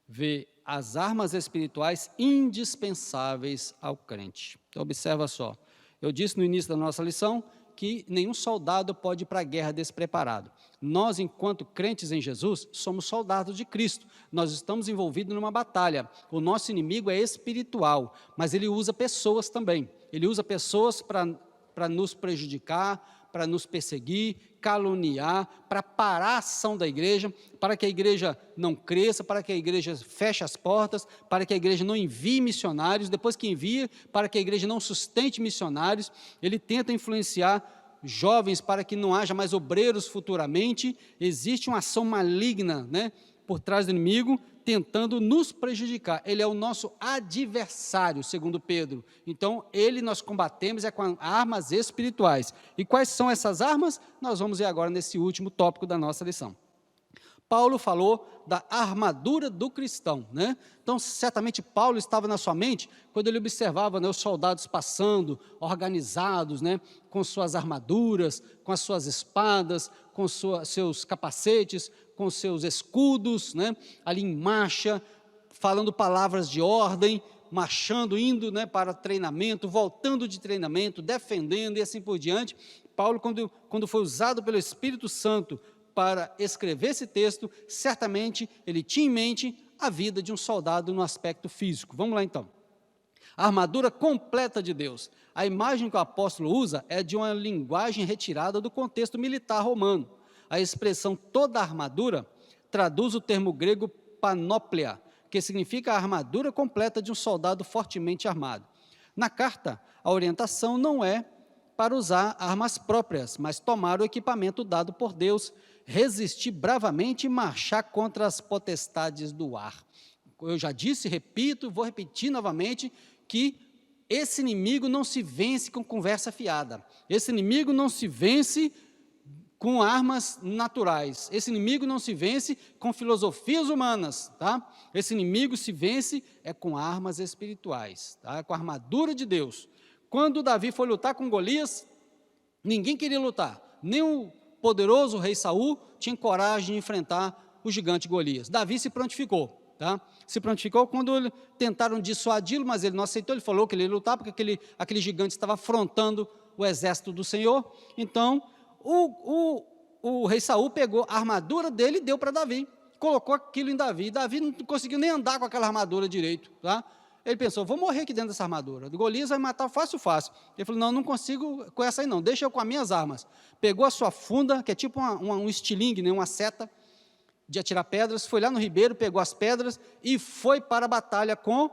ver as armas espirituais indispensáveis ao crente. Então, observa só, eu disse no início da nossa lição que nenhum soldado pode ir para a guerra despreparado. Nós, enquanto crentes em Jesus, somos soldados de Cristo. Nós estamos envolvidos numa batalha. O nosso inimigo é espiritual, mas ele usa pessoas também. Ele usa pessoas para nos prejudicar, para nos perseguir, caluniar, para parar a ação da igreja, para que a igreja não cresça, para que a igreja feche as portas, para que a igreja não envie missionários, depois que envia, para que a igreja não sustente missionários. Ele tenta influenciar jovens para que não haja mais obreiros futuramente. Existe uma ação maligna, né, por trás do inimigo, tentando nos prejudicar. Ele é o nosso adversário, segundo Pedro. Então, ele nós combatemos com armas espirituais. E quais são essas armas? Nós vamos ver agora nesse último tópico da nossa lição. Paulo falou da armadura do cristão, né? Então, certamente Paulo estava na sua mente quando ele observava, né, os soldados passando, organizados, né, com suas armaduras, com as suas espadas, com seus capacetes, com seus escudos, né, ali em marcha, falando palavras de ordem, marchando, indo, né, para treinamento, voltando de treinamento, defendendo e assim por diante. Paulo, quando foi usado pelo Espírito Santo para escrever esse texto, certamente ele tinha em mente a vida de um soldado no aspecto físico. Vamos lá então. A armadura completa de Deus. A imagem que o apóstolo usa é de uma linguagem retirada do contexto militar romano. a expressão toda a armadura traduz o termo grego panóplia, que significa a armadura completa de um soldado fortemente armado. Na carta, a orientação não é para usar armas próprias, mas tomar o equipamento dado por Deus, resistir bravamente e marchar contra as potestades do ar. Eu já disse, repito, vou repetir novamente, que esse inimigo não se vence com conversa fiada. Esse inimigo não se vence com armas naturais. Esse inimigo não se vence com filosofias humanas, tá? Esse inimigo se vence com armas espirituais, tá? Com a armadura de Deus. Quando Davi foi lutar com Golias, ninguém queria lutar. Nem o poderoso rei Saul tinha coragem de enfrentar o gigante Golias. Davi se prontificou. Tá? Se prontificou quando tentaram dissuadi-lo, mas ele não aceitou, ele falou que ele ia lutar, porque aquele gigante estava afrontando o exército do Senhor. Então, o rei Saul pegou a armadura dele e deu para Davi, colocou aquilo em Davi. Davi não conseguiu nem andar com aquela armadura direito. Tá? Ele pensou, vou morrer aqui dentro dessa armadura, Golias vai matar fácil. Ele falou, não consigo com essa aí não, deixa eu com as minhas armas. Pegou a sua funda, que é tipo um estilingue, né, uma seta, de atirar pedras, foi lá no ribeiro, pegou as pedras e foi para a batalha com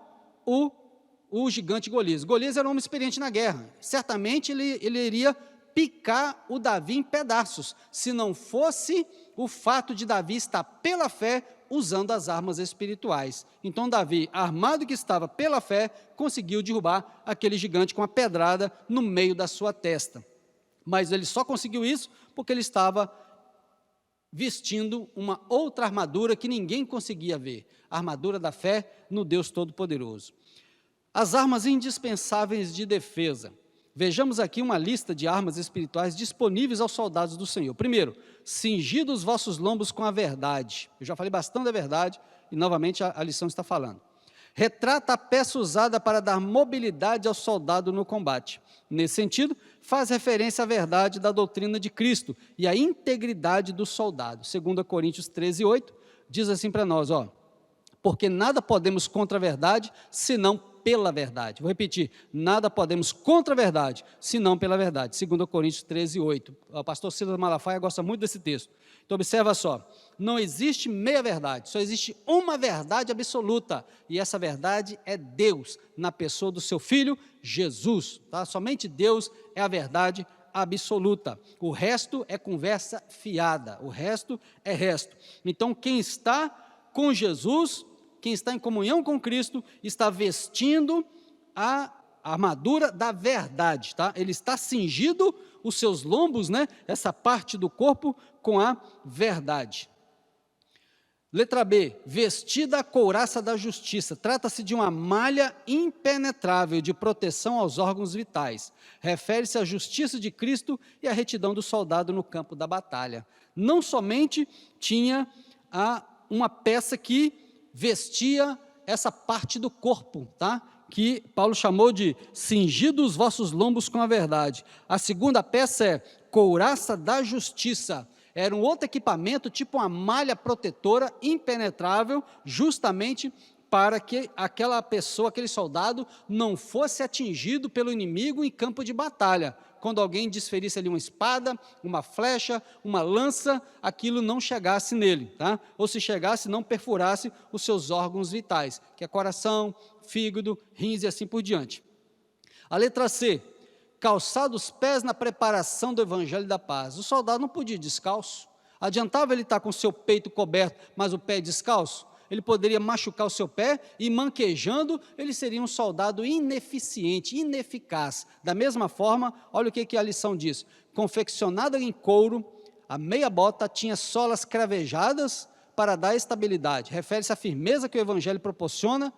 o gigante Golias. Golias era um homem experiente na guerra, certamente ele iria picar o Davi em pedaços, se não fosse o fato de Davi estar pela fé usando as armas espirituais. Então Davi, armado que estava pela fé, conseguiu derrubar aquele gigante com a pedrada no meio da sua testa. Mas ele só conseguiu isso porque ele estava vestindo uma outra armadura que ninguém conseguia ver, a armadura da fé no Deus Todo-Poderoso. As armas indispensáveis de defesa. Vejamos aqui uma lista de armas espirituais disponíveis aos soldados do Senhor. Primeiro, cingido os vossos lombos com a verdade. Eu já falei bastante da verdade e novamente a lição está falando. Retrata a peça usada para dar mobilidade ao soldado no combate. Nesse sentido, faz referência à verdade da doutrina de Cristo e à integridade do soldado. 2 Coríntios 13:8, diz assim para nós, porque nada podemos contra a verdade, senão pela verdade. Vou repetir, nada podemos contra a verdade, senão pela verdade. 2 Coríntios 13:8. O pastor Silas Malafaia gosta muito desse texto. Então, observa só, não existe meia verdade, só existe uma verdade absoluta, e essa verdade é Deus, na pessoa do seu Filho, Jesus. Tá? Somente Deus é a verdade absoluta. O resto é conversa fiada, o resto é resto. Então, quem está com Jesus, quem está em comunhão com Cristo, está vestindo a armadura da verdade, tá? Ele está cingido os seus lombos, né? Essa parte do corpo com a verdade. Letra B, vestida a couraça da justiça. Trata-se de uma malha impenetrável de proteção aos órgãos vitais. Refere-se à justiça de Cristo e à retidão do soldado no campo da batalha. Não somente tinha uma peça que vestia essa parte do corpo, tá? Que Paulo chamou de cingido os vossos lombos com a verdade. A segunda peça é couraça da justiça. Era um outro equipamento, tipo uma malha protetora impenetrável, justamente para que aquela pessoa, aquele soldado, não fosse atingido pelo inimigo em campo de batalha. Quando alguém desferisse ali uma espada, uma flecha, uma lança, aquilo não chegasse nele, tá? Ou se chegasse, não perfurasse os seus órgãos vitais, que é coração, fígado, rins e assim por diante. A letra C, calçar os pés na preparação do evangelho da paz. O soldado não podia ir descalço. Adiantava ele estar com o seu peito coberto, mas o pé descalço? Ele poderia machucar o seu pé e, manquejando, ele seria um soldado ineficiente, ineficaz. Da mesma forma, olha o que a lição diz. Confeccionada em couro, a meia bota tinha solas cravejadas para dar estabilidade. Refere-se à firmeza que o evangelho proporciona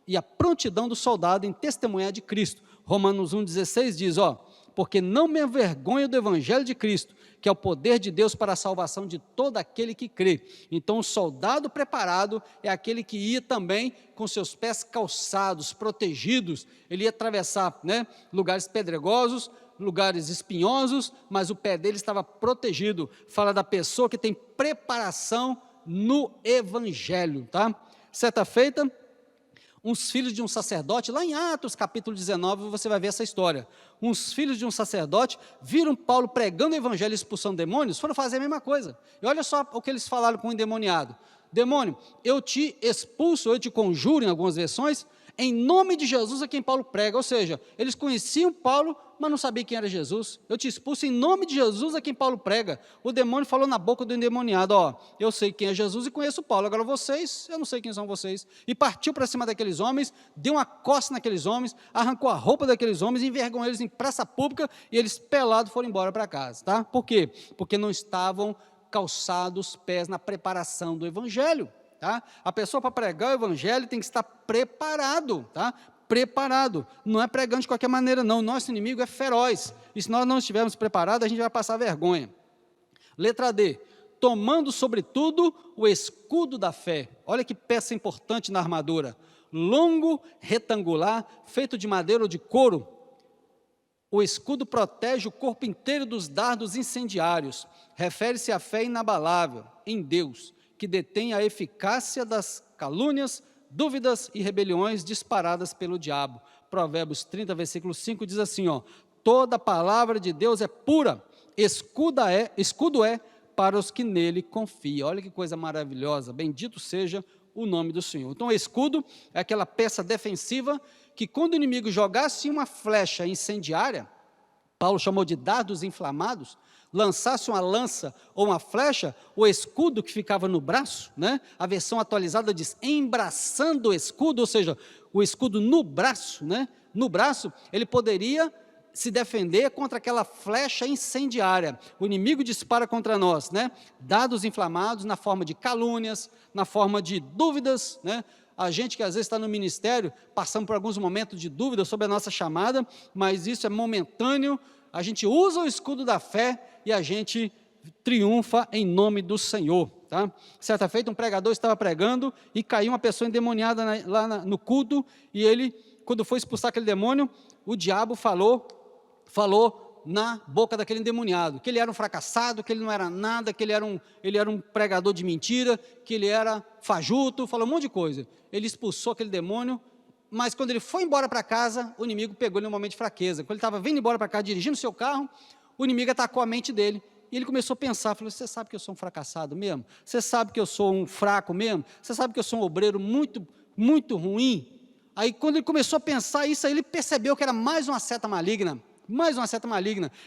e à prontidão do soldado em testemunhar de Cristo. Romanos 1,16 diz, porque não me envergonho do evangelho de Cristo, que é o poder de Deus para a salvação de todo aquele que crê. Então, o soldado preparado é aquele que ia também com seus pés calçados, protegidos. Ele ia atravessar, lugares pedregosos, lugares espinhosos, mas o pé dele estava protegido. Fala da pessoa que tem preparação no evangelho, tá? Certa feita, uns filhos de um sacerdote, lá em Atos capítulo 19, você vai ver essa história. Uns filhos de um sacerdote viram Paulo pregando o evangelho e expulsando demônios, foram fazer a mesma coisa. E olha só o que eles falaram com o endemoniado: demônio, eu te expulso, eu te conjuro, em algumas versões, em nome de Jesus a quem Paulo prega. Ou seja, eles conheciam Paulo, mas não sabiam quem era Jesus. Eu te expulso em nome de Jesus a quem Paulo prega. O demônio falou na boca do endemoniado: ó, eu sei quem é Jesus e conheço Paulo, agora vocês, eu não sei quem são vocês. E partiu para cima daqueles homens, deu uma coça naqueles homens, arrancou a roupa daqueles homens, envergonhou eles em praça pública, e eles pelados foram embora para casa, tá? Por quê? Porque não estavam calçados os pés na preparação do evangelho. Tá? A pessoa, para pregar o evangelho, tem que estar preparado, tá? Preparado, não é pregando de qualquer maneira não. Nosso inimigo é feroz, e se nós não estivermos preparados, a gente vai passar vergonha. Letra D, tomando sobretudo o escudo da fé. Olha que peça importante na armadura: longo, retangular, feito de madeira ou de couro. O escudo protege o corpo inteiro dos dardos incendiários. Refere-se à fé inabalável em Deus, que detém a eficácia das calúnias, dúvidas e rebeliões disparadas pelo diabo. Provérbios 30, versículo 5 diz assim, ó: toda palavra de Deus é pura, escudo é para os que nele confiam. Olha que coisa maravilhosa, bendito seja o nome do Senhor. Então o escudo é aquela peça defensiva que quando o inimigo jogasse uma flecha incendiária, Paulo chamou de dardos inflamados, lançasse uma lança ou uma flecha, o escudo que ficava no braço, né? A versão atualizada diz embraçando o escudo, ou seja, o escudo no braço, né? No braço, ele poderia se defender contra aquela flecha incendiária. O inimigo dispara contra nós, né? Dardos inflamados na forma de calúnias, na forma de dúvidas, né? A gente que às vezes está no ministério, passando por alguns momentos de dúvida sobre a nossa chamada, mas isso é momentâneo. A gente usa o escudo da fé e a gente triunfa em nome do Senhor, tá? Certa feita, um pregador estava pregando e caiu uma pessoa endemoniada no culto, e ele, quando foi expulsar aquele demônio, o diabo falou na boca daquele endemoniado, que ele era um fracassado, que ele não era nada, que ele era um pregador de mentira, que ele era fajuto, falou um monte de coisa. Ele expulsou aquele demônio, mas quando ele foi embora para casa, o inimigo pegou ele num momento de fraqueza. Quando ele estava vindo embora para casa, dirigindo o seu carro, o inimigo atacou a mente dele, e ele começou a pensar, falou: você sabe que eu sou um fracassado mesmo? Você sabe que eu sou um fraco mesmo? Você sabe que eu sou um obreiro muito, muito ruim? Aí quando ele começou a pensar isso, aí ele percebeu que era mais uma seta maligna,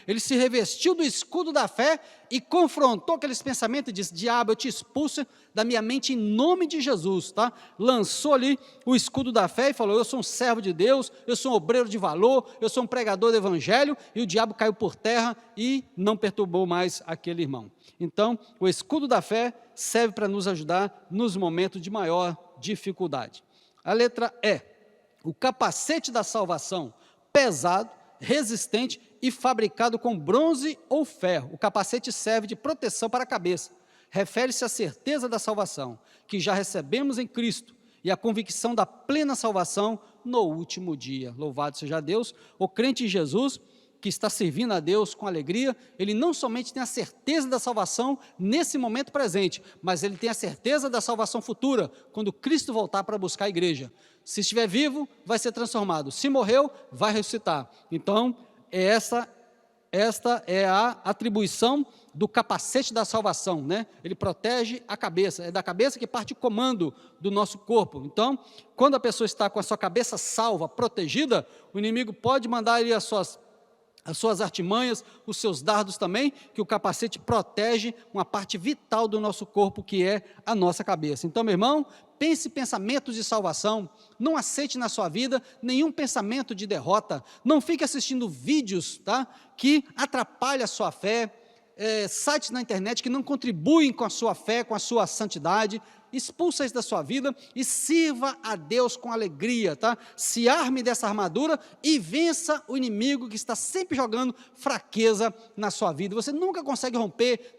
ele se revestiu do escudo da fé e confrontou aqueles pensamentos e disse: diabo, eu te expulso da minha mente em nome de Jesus, tá? Lançou ali o escudo da fé e falou: eu sou um servo de Deus, eu sou um obreiro de valor, eu sou um pregador do evangelho, e o diabo caiu por terra e não perturbou mais aquele irmão. Então, o escudo da fé serve para nos ajudar nos momentos de maior dificuldade. A letra E, o capacete da salvação, pesado, resistente e fabricado com bronze ou ferro. O capacete serve de proteção para a cabeça. Refere-se à certeza da salvação, que já recebemos em Cristo, e à convicção da plena salvação no último dia. Louvado seja Deus. O crente em Jesus, que está servindo a Deus com alegria, ele não somente tem a certeza da salvação nesse momento presente, mas ele tem a certeza da salvação futura, quando Cristo voltar para buscar a igreja. Se estiver vivo, vai ser transformado. Se morreu, vai ressuscitar. Então, esta é a atribuição do capacete da salvação, né? Ele protege a cabeça, é da cabeça que parte o comando do nosso corpo. Então, quando a pessoa está com a sua cabeça salva, protegida, o inimigo pode mandar ali as suas artimanhas, os seus dardos também, que o capacete protege uma parte vital do nosso corpo, que é a nossa cabeça. Então, meu irmão, pense pensamentos de salvação, não aceite na sua vida nenhum pensamento de derrota, não fique assistindo vídeos, tá, que atrapalham a sua fé, sites na internet que não contribuem com a sua fé, com a sua santidade. Expulsa isso da sua vida e sirva a Deus com alegria, tá? Se arme dessa armadura e vença o inimigo que está sempre jogando fraqueza na sua vida. Você nunca consegue romper,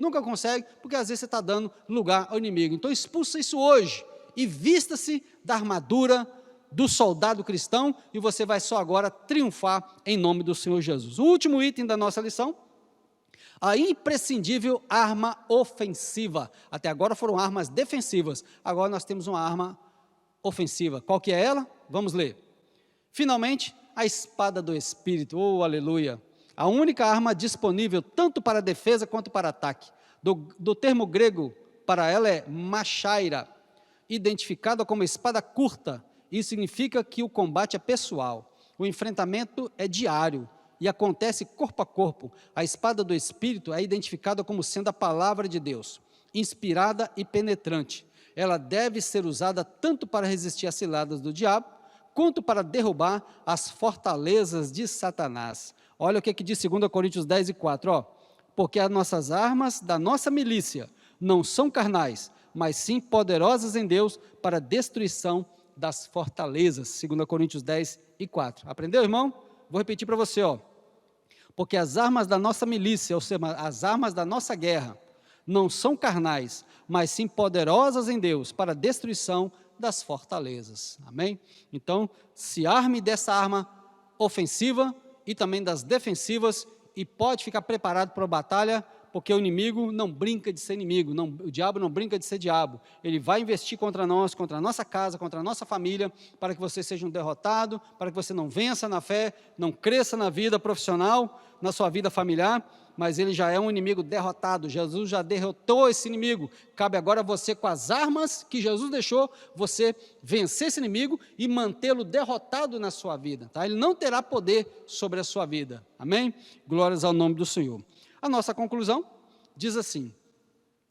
porque às vezes você está dando lugar ao inimigo. Então expulsa isso hoje e vista-se da armadura do soldado cristão, e você vai só agora triunfar em nome do Senhor Jesus. O último item da nossa lição: a imprescindível arma ofensiva. Até agora foram armas defensivas, agora nós temos uma arma ofensiva. Qual que é ela? Vamos ler. Finalmente, a espada do Espírito, oh aleluia, a única arma disponível tanto para defesa quanto para ataque. Do termo grego para ela é machaira, identificada como espada curta. Isso significa que o combate é pessoal, o enfrentamento é diário e acontece corpo a corpo. A espada do Espírito é identificada como sendo a palavra de Deus, inspirada e penetrante. Ela deve ser usada tanto para resistir às ciladas do diabo, quanto para derrubar as fortalezas de Satanás. Olha o que diz 2 Coríntios 10:4, porque as nossas armas da nossa milícia não são carnais, mas sim poderosas em Deus para a destruição das fortalezas. 2 Coríntios 10:4. Aprendeu, irmão? Vou repetir para você, porque as armas da nossa milícia, ou seja, as armas da nossa guerra, não são carnais, mas sim poderosas em Deus para a destruição das fortalezas. Amém? Então, se arme dessa arma ofensiva e também das defensivas, e pode ficar preparado para a batalha, porque o inimigo não brinca de ser inimigo, o diabo não brinca de ser diabo. Ele vai investir contra nós, contra a nossa casa, contra a nossa família, para que você seja um derrotado, para que você não vença na fé, não cresça na vida profissional, na sua vida familiar, mas ele já é um inimigo derrotado. Jesus já derrotou esse inimigo. Cabe agora a você, com as armas que Jesus deixou, você vencer esse inimigo e mantê-lo derrotado na sua vida. Tá? Ele não terá poder sobre a sua vida. Amém? Glórias ao nome do Senhor. A nossa conclusão diz assim: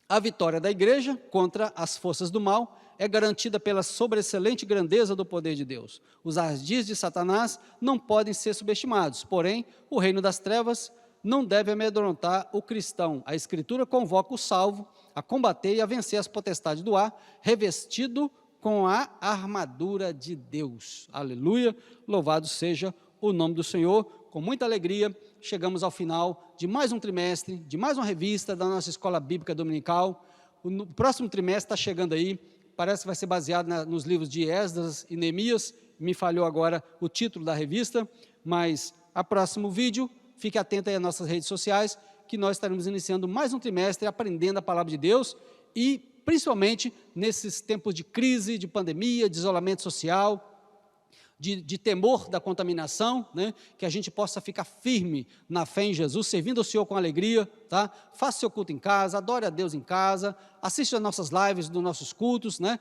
a vitória da igreja contra as forças do mal é garantida pela sobreexcelente grandeza do poder de Deus. Os ardis de Satanás não podem ser subestimados, porém, o reino das trevas não deve amedrontar o cristão. A Escritura convoca o salvo a combater e a vencer as potestades do ar, revestido com a armadura de Deus. Aleluia, louvado seja o nome do Senhor. Com muita alegria, chegamos ao final de mais um trimestre, de mais uma revista da nossa Escola Bíblica Dominical. O próximo trimestre está chegando aí, parece que vai ser baseado nos livros de Esdras e Neemias. Me falhou agora o título da revista, mas a próximo vídeo, fique atento aí às nossas redes sociais, que nós estaremos iniciando mais um trimestre aprendendo a palavra de Deus e principalmente nesses tempos de crise, de pandemia, de isolamento social, de temor da contaminação, né? Que a gente possa ficar firme na fé em Jesus, servindo ao Senhor com alegria, tá? Faça seu culto em casa, adore a Deus em casa, assista as nossas lives dos nossos cultos, né?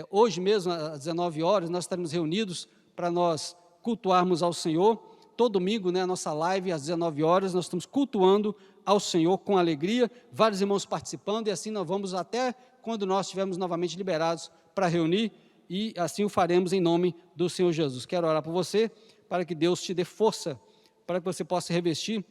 Hoje mesmo, às 19 horas, nós estaremos reunidos para nós cultuarmos ao Senhor. Todo domingo, né, a nossa live, às 19 horas, nós estamos cultuando ao Senhor com alegria, vários irmãos participando, e assim nós vamos até quando nós estivermos novamente liberados para reunir, e assim o faremos em nome do Senhor Jesus. Quero orar por você, para que Deus te dê força, para que você possa revestir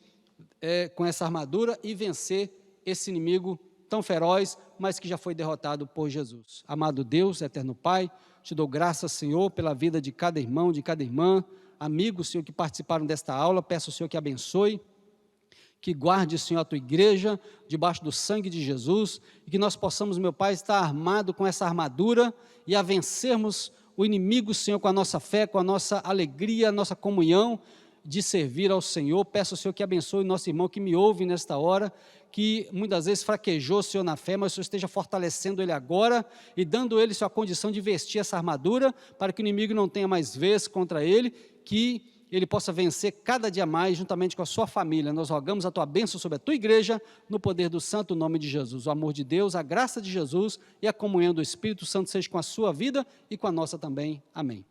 com essa armadura e vencer esse inimigo tão feroz, mas que já foi derrotado por Jesus. Amado Deus, eterno Pai, te dou graças, Senhor, pela vida de cada irmão, de cada irmã, amigos, Senhor, que participaram desta aula. Peço ao Senhor que abençoe, que guarde, Senhor, a tua igreja debaixo do sangue de Jesus, e que nós possamos, meu Pai, estar armado com essa armadura e a vencermos o inimigo, Senhor, com a nossa fé, com a nossa alegria, a nossa comunhão de servir ao Senhor. Peço ao Senhor que abençoe o nosso irmão que me ouve nesta hora, que muitas vezes fraquejou, Senhor, na fé, mas o Senhor esteja fortalecendo ele agora e dando ele sua condição de vestir essa armadura, para que o inimigo não tenha mais vez contra ele, que ele possa vencer cada dia mais, juntamente com a sua família. Nós rogamos a tua bênção sobre a tua igreja, no poder do santo nome de Jesus. O amor de Deus, a graça de Jesus e a comunhão do Espírito Santo seja com a sua vida e com a nossa também. Amém.